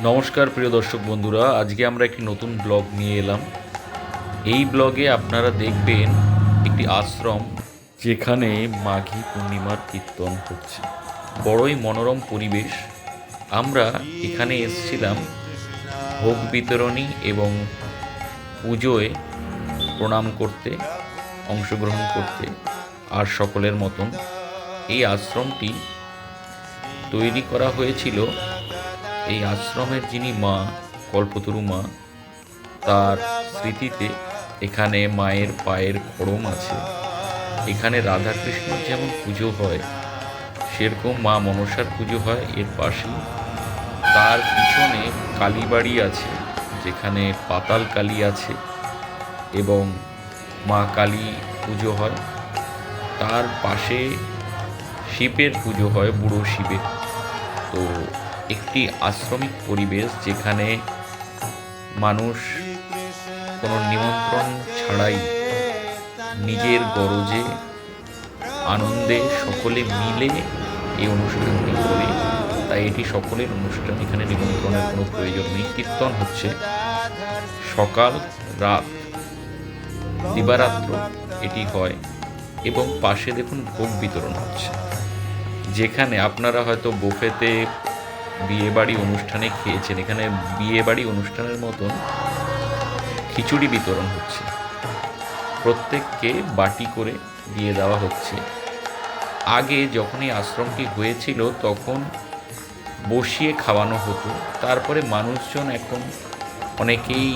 নমস্কার প্রিয় দর্শক বন্ধুরা, আজকে আমরা একটি নতুন ব্লগ নিয়ে এলাম। এই ব্লগে আপনারা দেখবেন একটি আশ্রম, যেখানে মাঘী পূর্ণিমার কীর্তন হচ্ছে। বড়ই মনোরম পরিবেশ। আমরা এখানে এসেছিলাম ভোগ বিতরণী এবং পুজোয় প্রণাম করতে, অংশগ্রহণ করতে। আর সকলের মতন এই আশ্রমটি তৈরি করা হয়েছিল। এই আশ্রমের যিনি মা, কল্পতরু মা, তার স্মৃতিতে এখানে মায়ের পায়ের খড়ম আছে। এখানে রাধাকৃষ্ণর যেমন পুজো হয়, সেরকম মা মনসার পুজো হয় এর পাশে। তার পিছনে কালীবাড়ি আছে, যেখানে পাতাল কালী আছে এবং মা কালী পুজো হয়। তার পাশে শিবের পুজো হয়, বুড়ো শিবের। তো একটি আশ্রমিক পরিবেশ, যেখানে মানুষ কোনো নিমন্ত্রণ ছাড়াই নিজের গরজে আনন্দে সকলে মিলে এই অনুষ্ঠানটি করে। তাই এটি সকলের অনুষ্ঠান, এখানে নিমন্ত্রণের কোনো প্রয়োজন নেই। কীর্তন হচ্ছে সকাল রাত, দিবারাত্র এটি হয়। এবং পাশে দেখুন ভোগ বিতরণ হচ্ছে, যেখানে আপনারা হয়তো বুফেতে বিয়েবাড়ি অনুষ্ঠানে খেয়েছেন। এখানে বিয়েবাড়ি অনুষ্ঠানের মতন খিচুড়ি বিতরণ হচ্ছে, প্রত্যেককে বাটি করে দিয়ে দেওয়া হচ্ছে। আগে যখন এই আশ্রমটি হয়েছিল তখন বসিয়ে খাওয়ানো হতো। তারপরে মানুষজন এখন অনেকেই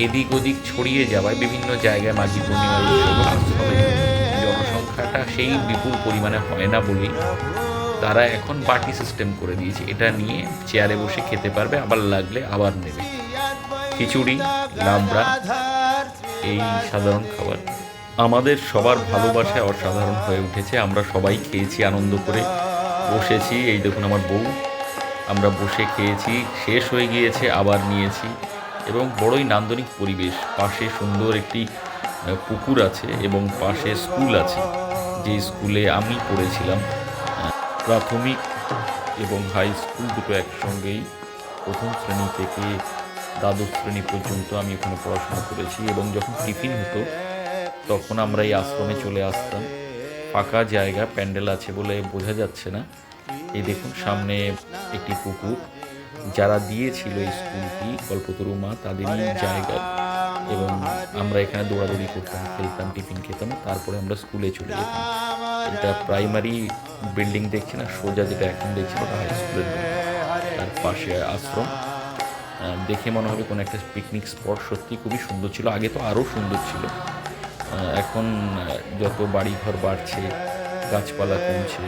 এদিক ওদিক ছড়িয়ে যাওয়ায় বিভিন্ন জায়গায় মাঘী পূর্ণিমার উৎসবে আশ্রমের জনসংখ্যাটা সেই বিপুল পরিমাণে হয় না বলেই তারা এখন বাটি সিস্টেম করে দিয়েছে। এটা নিয়ে চেয়ারে বসে খেতে পারবে, আবার লাগলে আবার নেবে। খিচুড়ি, লাবড়া, এই সাধারণ খাবার আমাদের সবার ভালোবাসায় অসাধারণ হয়ে উঠেছে। আমরা সবাই খেয়েছি, আনন্দ করে বসেছি। এই দেখুন আমার বউ, আমরা বসে খেয়েছি, শেষ হয়ে গিয়েছে, আবার নিয়েছি। এবং বড়ই নান্দনিক পরিবেশ। পাশে সুন্দর একটি পুকুর আছে এবং পাশে স্কুল আছে, যে স্কুলে আমি পড়েছিলাম। প্রাথমিক এবং হাই স্কুল দুটো একসঙ্গেই, প্রথম শ্রেণী থেকে দ্বাদশ শ্রেণী পর্যন্ত আমি ওখানে পড়াশোনা করেছি। এবং যখন টিফিন হতো তখন আমরা এই আশ্রমে চলে আসতাম। ফাঁকা জায়গা, প্যান্ডেল আছে বলে বোঝা যাচ্ছে না। এই দেখুন সামনে একটি পুকুর, যারা দিয়েছিল এই স্কুলটি, কল্পতরু মা, তাদেরই জায়গা। এবং আমরা এখানে দৌড়াদৌড়ি করতাম, খেলতাম, টিফিন খেতাম, তারপরে আমরা স্কুলে চলে যেতাম। এটা প্রাইমারি বিল্ডিং দেখছি না, সোজা যেটা এখন দেখছি ওটা হাই স্কুলের বিল্ডিং। তার পাশে আশ্রম। দেখে মনে হবে কোনো একটা পিকনিক স্পট। সত্যি খুবই সুন্দর ছিল। আগে তো আরও সুন্দর ছিল। এখন যত বাড়িঘর বাড়ছে, গাছপালা কমছে,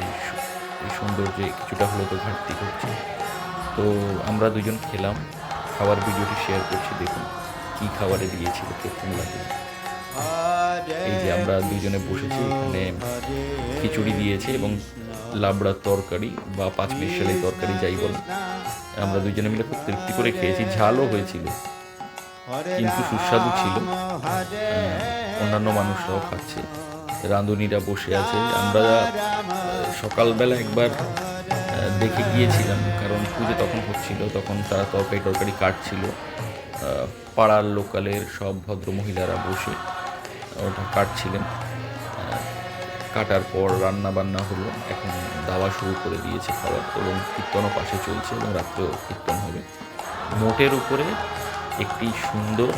এই সৌন্দর্যে কিছুটা হলে তো ঘাটতি ঘটছে। তো আমরা দুজন খেলাম, খাবার ভিডিওটি শেয়ার করছি। দেখুন কী খাবারে দিয়েছিল, কেমন লাগে। এই যে আমরা দুজনে বসেছি, এখানে খিচুড়ি দিয়েছে এবং লাবড়ার তরকারি বা পাঁচমিশালি তরকারি যাই বলে, আমরা দুজনে মিলে খুব তৃপ্তি করে খেয়েছি। ঝালও হয়েছিল, কিন্তু সুস্বাদু ছিল। অন্যান্য মানুষরাও খাচ্ছে, রাঁধুনিরা বসে আছে। আমরা সকালবেলা একবার দেখে গিয়েছিলাম, কারণ পুজো তখন হচ্ছিল, তখন তারা তরকারি কাটছিল। পাড়ার লোকালের সব ভদ্র মহিলারা বসে ওটা কাটছিলেন। কাটার পর রান্না বান্না হলো, এখন দাওয়া শুরু করে দিয়েছে খাবার, এবং কীর্তনও পাশে চলছে এবং রাত্রেও কীর্তন হবে। মোটের উপরে একটি সুন্দর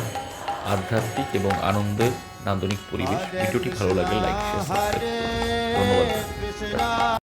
আধ্যাত্মিক এবং আনন্দের নান্দনিক পরিবেশ। ভিডিওটি ভালো লাগলে লাইক, শেয়ার, সাবস্ক্রাইব করুন। ধন্যবাদ।